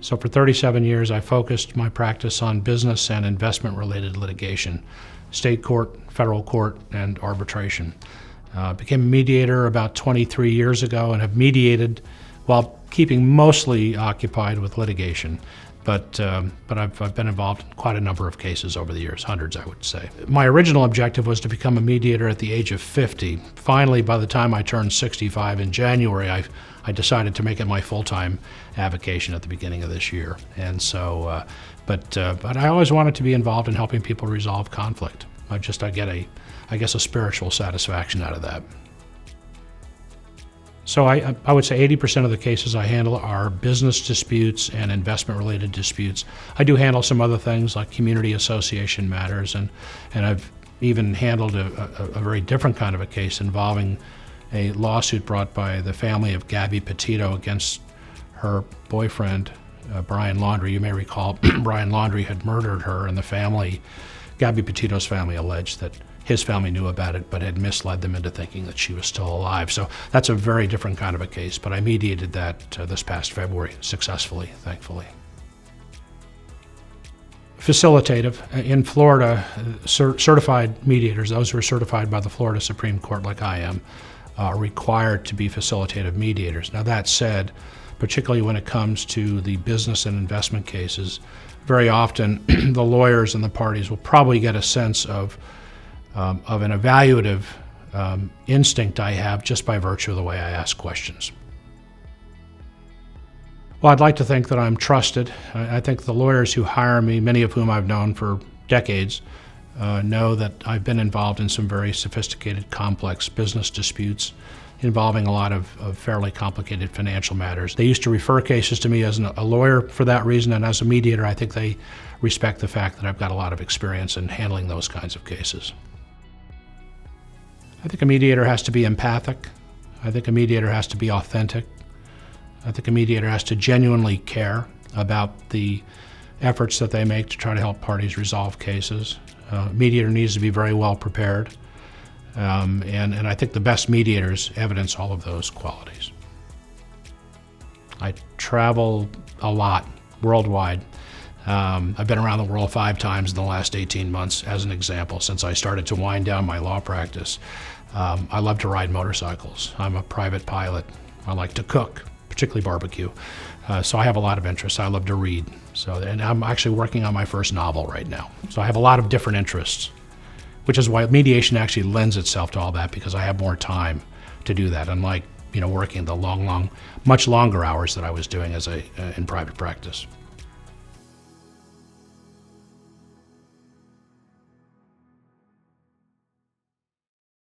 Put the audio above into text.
So for 37 years, I focused my practice on business and investment-related litigation, state court, federal court, and arbitration. Became a mediator about 23 years ago and have mediated while keeping mostly occupied with litigation. But I've been involved in quite a number of cases over the years, hundreds I would say. My original objective was to become a mediator at the age of 50. Finally, by the time I turned 65 in January, I decided to make it my full-time avocation at the beginning of this year. And so, but I always wanted to be involved in helping people resolve conflict. I get a spiritual satisfaction out of that. So I would say 80% of the cases I handle are business disputes and investment-related disputes. I do handle some other things like community association matters, and I've even handled a very different kind of a case involving a lawsuit brought by the family of Gabby Petito against her boyfriend, Brian Laundrie. You may recall Brian Laundrie had murdered her, and the family, Gabby Petito's family, alleged that his family knew about it but had misled them into thinking that she was still alive. So that's a very different kind of a case, but I mediated that this past February successfully, thankfully. Facilitative. In Florida, certified mediators, those who are certified by the Florida Supreme Court like I am, are required to be facilitative mediators. Now that said, particularly when it comes to the business and investment cases, very often the lawyers and the parties will probably get a sense of an evaluative instinct I have just by virtue of the way I ask questions. Well, I'd like to think that I'm trusted. I think the lawyers who hire me, many of whom I've known for decades, know that I've been involved in some very sophisticated, complex business disputes involving a lot of fairly complicated financial matters. They used to refer cases to me as a lawyer for that reason, and as a mediator, I think they respect the fact that I've got a lot of experience in handling those kinds of cases. I think a mediator has to be empathic. I think a mediator has to be authentic. I think a mediator has to genuinely care about the efforts that they make to try to help parties resolve cases. A mediator needs to be very well prepared. And I think the best mediators evidence all of those qualities. I travel a lot worldwide. I've been around the world 5 times in the last 18 months, as an example, since I started to wind down my law practice. I love to ride motorcycles. I'm a private pilot. I like to cook, particularly barbecue. So I have a lot of interests. I love to read. And I'm actually working on my first novel right now. So I have a lot of different interests, which is why mediation actually lends itself to all that, because I have more time to do that, unlike working the much longer hours that I was doing in private practice.